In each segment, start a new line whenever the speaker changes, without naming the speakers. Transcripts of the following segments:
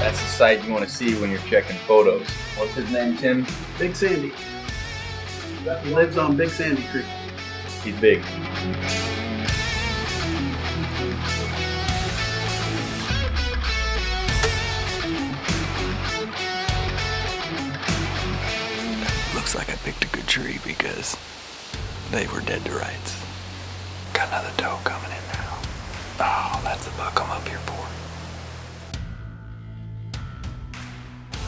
That's the sight you want to see when you're checking photos. What's his name, Tim?
Big Sandy. He lives on Big Sandy Creek.
He's big.
Looks like I picked a good tree because they were dead to rights. Got another doe coming in now. Oh, that's the buck I'm up here for.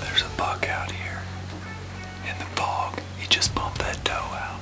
There's a buck out here in the fog. He just bumped that doe out.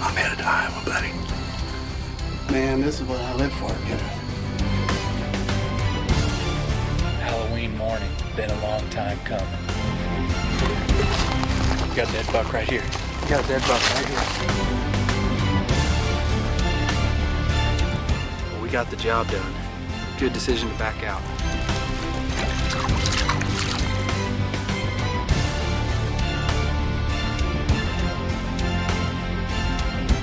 I'm headed to Iowa, buddy.
Man, this is what I live for, kid.
Halloween morning. Been a long time coming. You got a dead buck right here. You got a dead buck right here.
Well, we got the job done. Good decision to back out.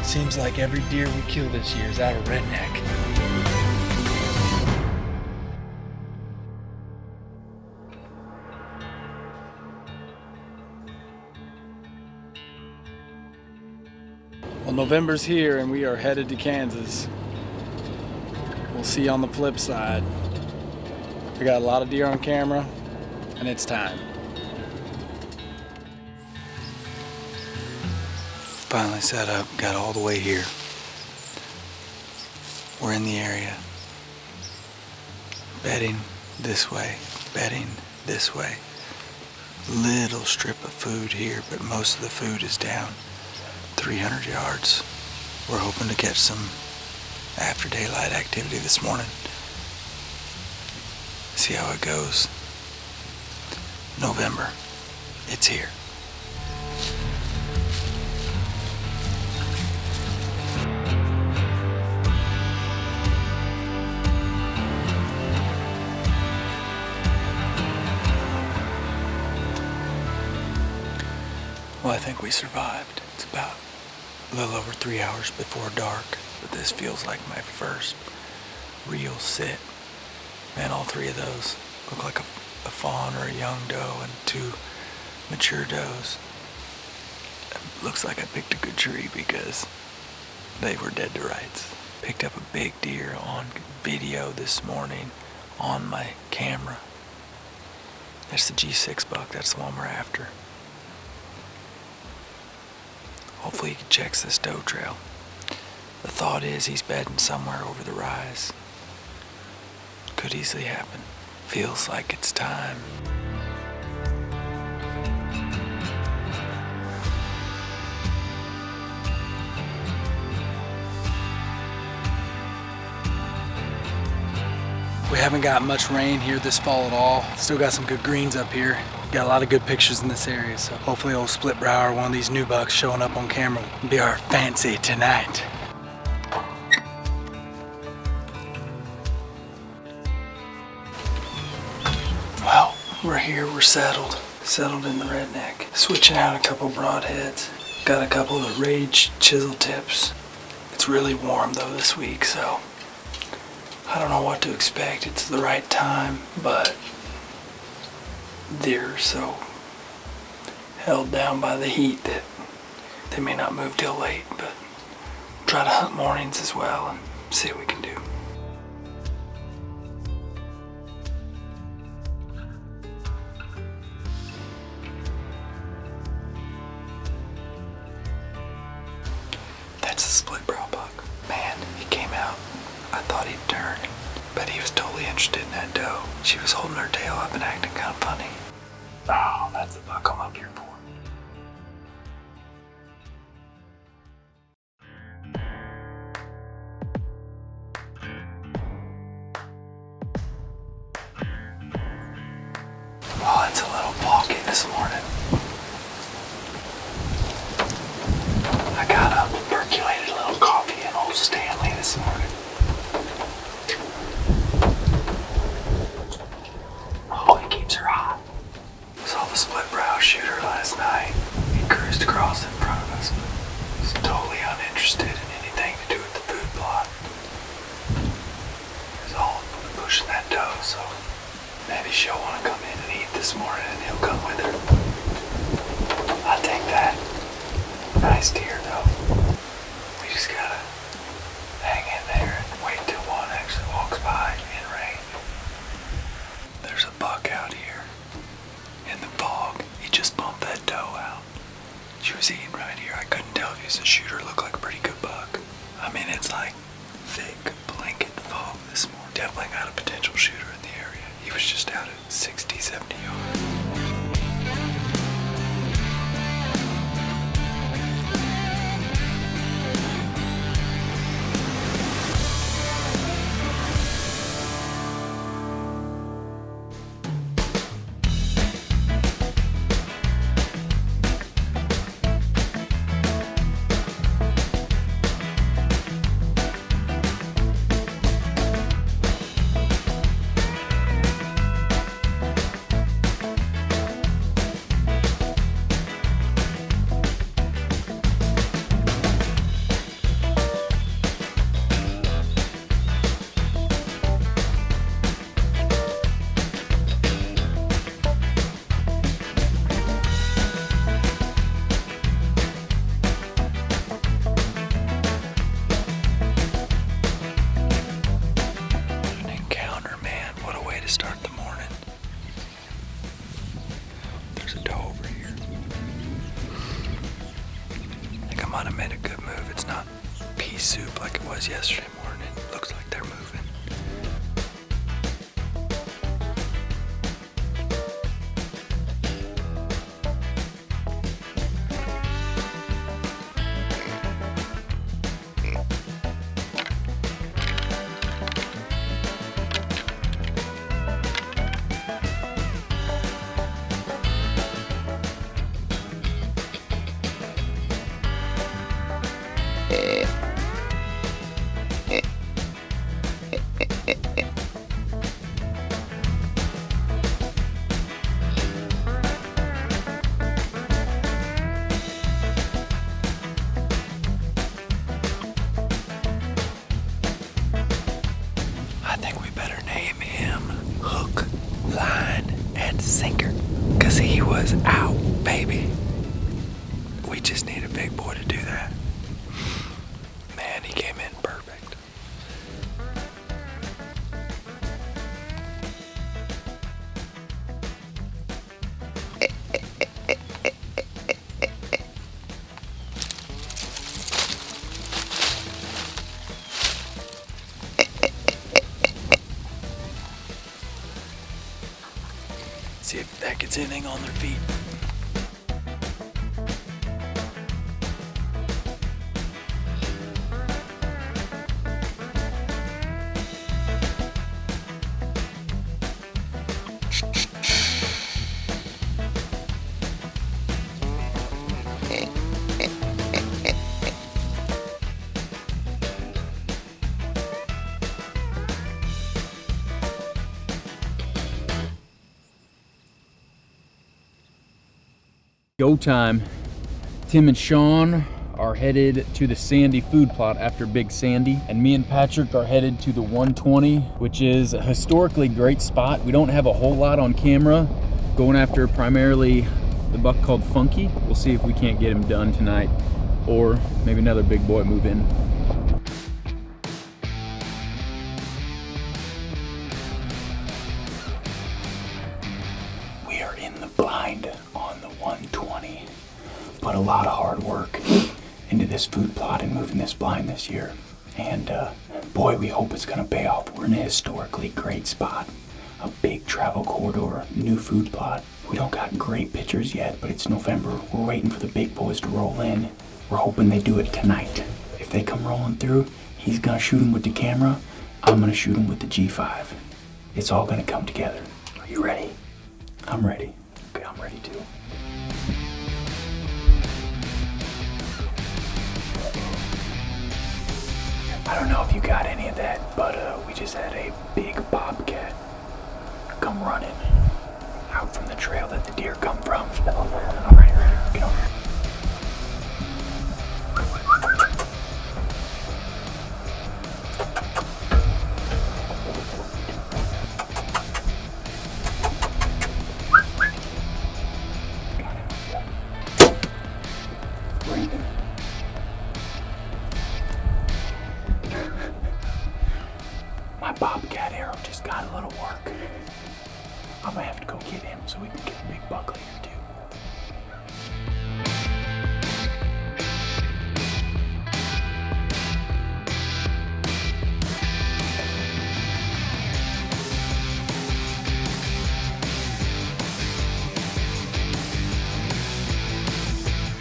Seems like every deer we kill this year is out of redneck.
Well, November's here and we are headed to Kansas. We'll see you on the flip side. We got a lot of deer on camera and it's time.
Finally set up, got all the way here. We're in the area. Bedding this way, bedding this way. Little strip of food here, but most of the food is down 300 yards. We're hoping to catch some after daylight activity this morning. See how it goes. November, it's here. Well, I think we survived. It's about a little over 3 hours before dark, but this feels like my first real sit. Man, all three of those look like a fawn or a young doe and two mature does. It looks like I picked a good tree because they were dead to rights. Picked up a big deer on video this morning on my camera. That's the G6 buck, that's the one we're after. Hopefully he checks this doe trail. The thought is he's bedding somewhere over the rise. Could easily happen. Feels like it's time.
We haven't got much rain here this fall at all. Still got some good greens up here. Got a lot of good pictures in this area, so hopefully old split brow or one of these new bucks showing up on camera will be our fancy tonight. Well, we're here, we're settled in the redneck. Switching out a couple broadheads. Got a couple of the Rage chisel tips. It's really warm though this week, so I don't know what to expect. It's the right time, but deer are so held down by the heat that they may not move till late, but try to hunt mornings as well and see what we can do. I thought he'd turn, but he was totally interested in that doe. She was holding her tail up and acting kind of funny. Oh, that's the buck I'm up here for. Oh, it's a little foggy this morning. I got up and percolated a little coffee in Old Stanley this morning. Oh, it keeps her hot. Saw the split brow shooter last night. He cruised across in front of us. Was totally uninterested in anything to do with the food plot. He was all pushing that doe, so maybe she'll want to come in and eat this morning and he'll come with her. I'll take that. Nice deer though. We just gotta hang in there and wait till one actually walks by in range. There's a buck out here in the fog. He just bumped that doe out. She was eating right here. I couldn't tell if he was a shooter. It looked like a pretty good buck. I mean, it's like thick blanket fog this morning. Definitely got a potential shooter in the area. He was just out at 60, 70 yards. Start the morning. There's a doe over here. I think I might have made a good move. It's not pea soup like it was yesterday morning. It looks like they're moving. I think we better name him Hook, Line, and Sinker, 'cause he was out, baby. We just need a big boy to do that. Man, he came in perfect. See if that gets anything on their feet.
Go time. Tim and Sean are headed to the Sandy food plot after Big Sandy, and me and Patrick are headed to the 120, which is a historically great spot. We don't have a whole lot on camera, going after primarily the buck called Funky. We'll see if we can't get him done tonight, or maybe another big boy move in. We are in the blind on the 120. Put a lot of hard work into this food plot and moving this blind this year, and Boy, we hope it's gonna pay off. We're in a historically great spot. A big travel corridor, new food plot. We don't got great pictures yet, but it's November. We're waiting for the big boys to roll in. We're hoping they do it tonight. If they come rolling through, he's gonna shoot him with the camera. I'm gonna shoot him with the G5. It's all gonna come together. Are you ready? I'm ready. Okay, I'm ready too. I don't know if you got any of that, but we just had a big bobcat come running out from the trail that the deer come from. All right, ready? Get on. My bobcat arrow just got a little work. I'm gonna have to go get him so we can get a big buck later too.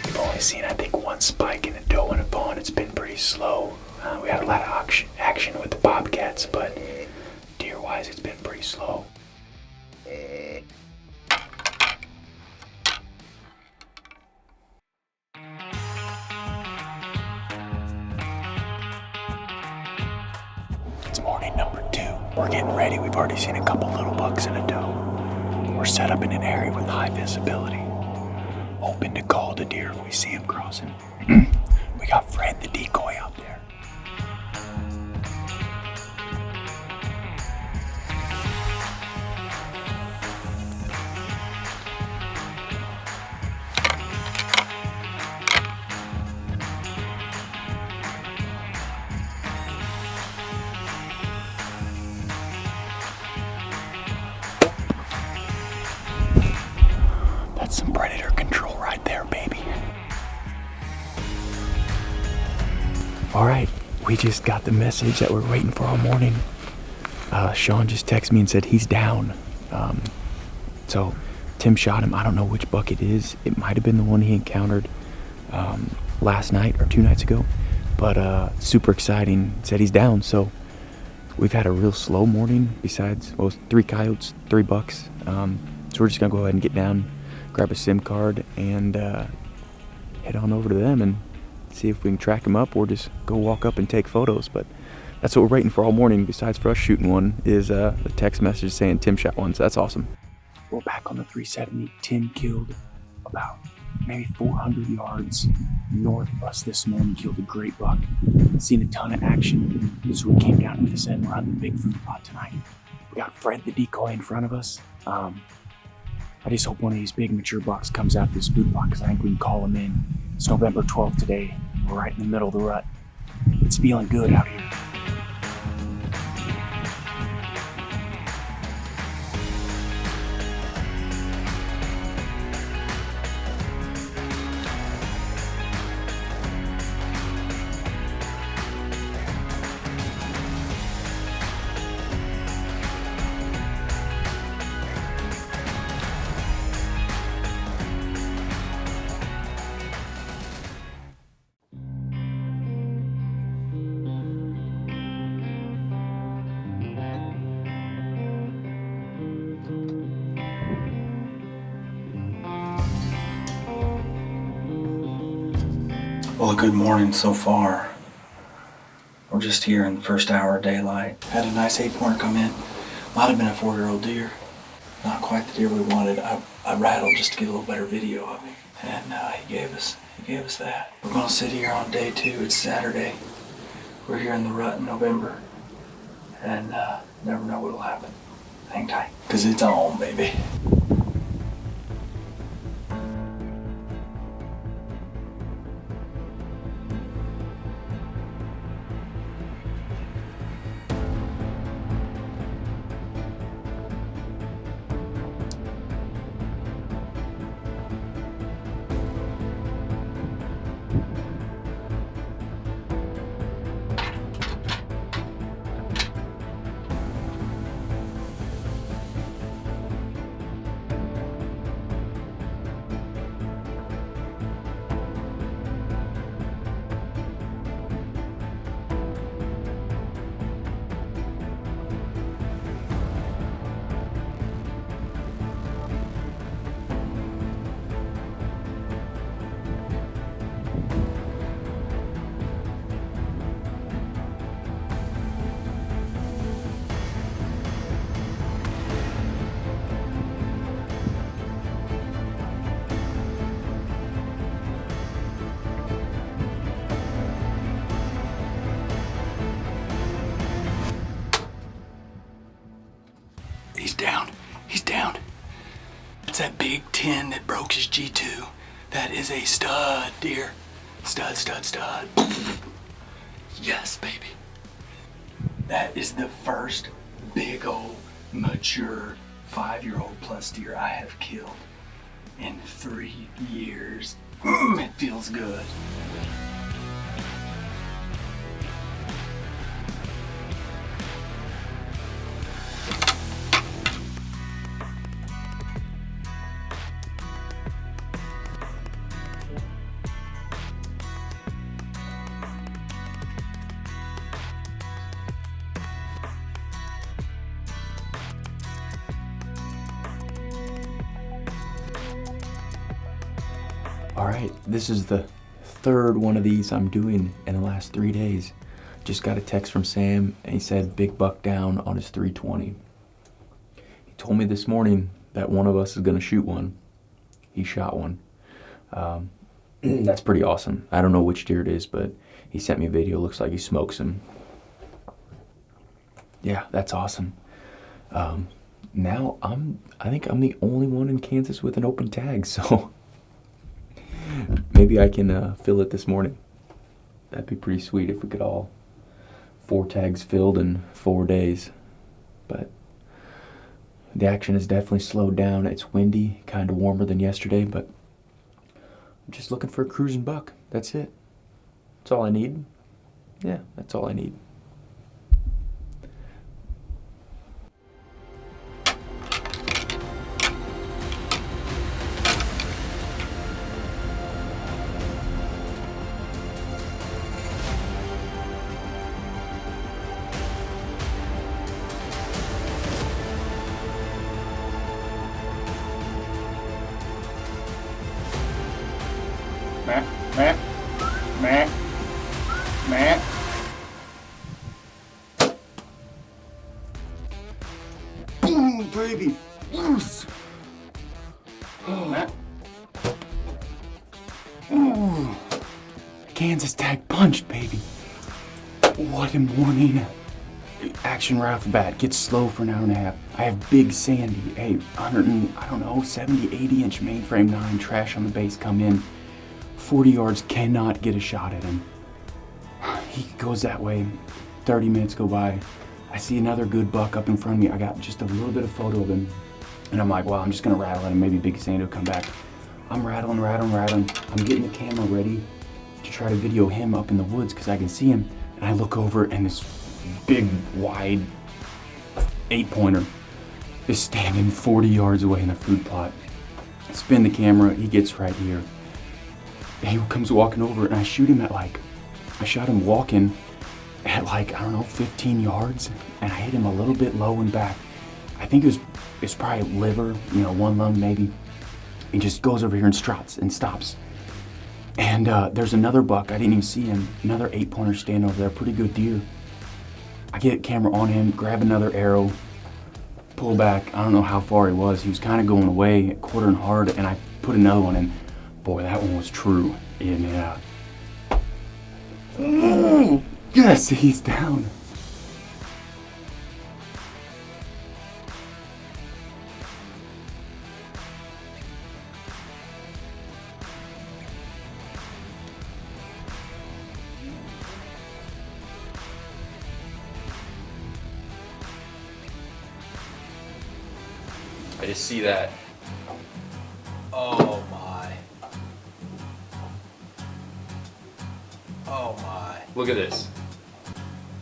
We've only seen, I think, one spike in a doe and a fawn. It's been pretty slow. We had a lot of action with the bobcats, but deer-wise, it's been pretty slow. It's morning number 2. We're getting ready. We've already seen a couple little bucks and a doe. We're set up in an area with high visibility, hoping to call the deer if we see him crossing. We got Fred the decoy out there. That's some predator control right there, baby. All right, we just got the message that we're waiting for all morning. Sean just texted me and said he's down. So Tim shot him. I don't know which buck it is. It might have been the one he encountered last night or 2 nights ago. But super exciting. Said he's down. So we've had a real slow morning besides, well, 3 coyotes, 3 bucks. So we're just gonna go ahead and get down, grab a SIM card, and head on over to them and see if we can track him up or just go walk up and take photos. But that's what we're waiting for all morning, besides for us shooting one, is a text message saying Tim shot one, so that's awesome. We're back on the 370. Tim killed about maybe 400 yards north of us this morning, killed a great buck. Seen a ton of action. So we came down to this end. We're on the big food plot tonight. We got Fred the decoy in front of us. I just hope one of these big mature bucks comes out this food plot, because I think we can call him in. It's November 12th today. We're right in the middle of the rut. It's feeling good out here.
Well, a good morning so far. We're just here in the first hour of daylight. Had a nice 8-pointer come in. Might have been a 4-year-old deer. Not quite the deer we wanted. I rattled just to get a little better video of him. And he gave us that. We're gonna sit here on day 2. It's Saturday. We're here in the rut in November. And never know what'll happen. Hang tight, 'cause it's on, baby. that big 10 that broke his G2. That is a stud deer. Stud, stud, stud. Yes, baby. That is the first big old mature 5-year-old plus deer I have killed in 3 years. It feels good.
All right, this is the third one of these I'm doing in the last 3 days. Just got a text from Sam and he said big buck down on his 320. He told me this morning that one of us is gonna shoot one. He shot one. That's pretty awesome. I don't know which deer it is, but he sent me a video. Looks like he smokes him. Yeah, that's awesome. Now I think I'm the only one in Kansas with an open tag, so maybe I can fill it this morning. That'd be pretty sweet if we could all 4 tags filled in 4 days. But the action has definitely slowed down. It's windy, kind of warmer than yesterday, but I'm just looking for a cruising buck. That's it. That's all I need. Yeah, that's all I need. Baby. Kansas tag punched, baby. What a morning. Action right off the bat. Gets slow for an hour and a half. I have Big Sandy, a 70, 80 inch mainframe 9 trash on the base come in. 40 yards, cannot get a shot at him. He goes that way. 30 minutes go by. I see another good buck up in front of me. I got just a little bit of photo of him. And I'm like, well, I'm just gonna rattle at him. Maybe Big Sandy will come back. I'm rattling. I'm getting the camera ready to try to video him up in the woods because I can see him. And I look over and this big, wide 8-pointer is standing 40 yards away in a food plot. I spin the camera, he gets right here. He comes walking over and I shoot him at I shot him walking at 15 yards and I hit him a little bit low and back. I think it's probably liver, one lung maybe. He just goes over here and stops. And there's another buck, I didn't even see him, another 8-pointer standing over there, pretty good deer. I get camera on him, grab another arrow, pull back. I don't know how far he was kind of going away, quartering hard, and I put another one in. Boy, that one was true. Yeah. Yes, he's down. I just see that.
Oh my. Oh my.
Look at this.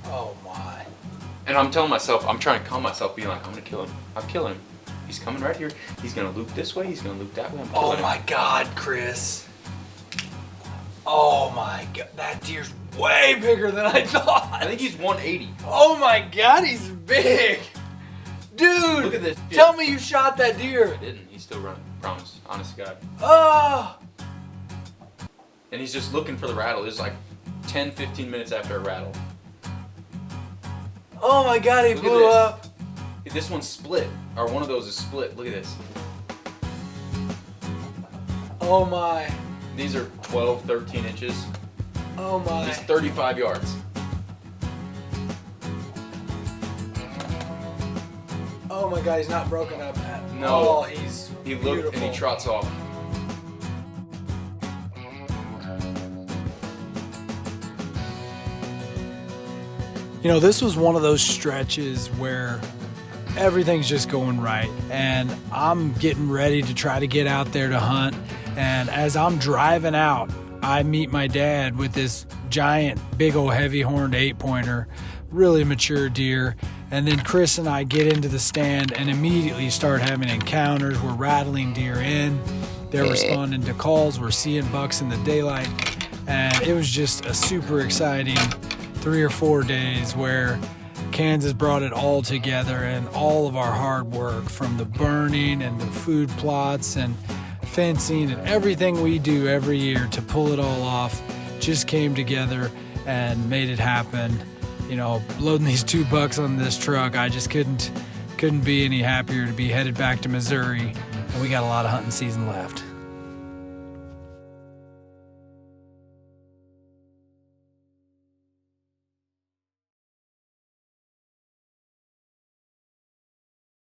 Oh my.
And I'm telling myself, I'm trying to calm myself, being like, I'm gonna kill him. I'm killing him. He's coming right here. He's gonna loop this way. He's gonna loop that way. I'm killing him.
Oh my God, Chris. Oh my God, that deer's way bigger than I thought.
I think he's 180.
Oh my God, he's big. Dude,
Look at this.
Tell me you shot that deer.
I didn't. He's still running. Promise. Honest to God.
Oh.
And he's just looking for the rattle. It's 10, 15 minutes after a rattle.
Oh my God, he
Look
blew
at
up.
This one's split. Or one of those is split. Look at this.
Oh my.
These are 12, 13 inches.
Oh my.
He's 35 yards.
Oh my God, he's not broken up, Matt.
No.
Oh, he's
He looked and he trots off.
You know, this was one of those stretches where everything's just going right, and I'm getting ready to try to get out there to hunt. And as I'm driving out, I meet my dad with this giant, big old heavy horned 8-pointer, really mature deer. And then Chris and I get into the stand and immediately start having encounters. We're rattling deer in. They're responding to calls. We're seeing bucks in the daylight. And it was just a super exciting 3 or 4 days where Kansas brought it all together, and all of our hard work, from the burning and the food plots and fencing and everything we do every year to pull it all off, just came together and made it happen. You know, loading these 2 bucks on this truck, I just couldn't be any happier to be headed back to Missouri, and we got a lot of hunting season left.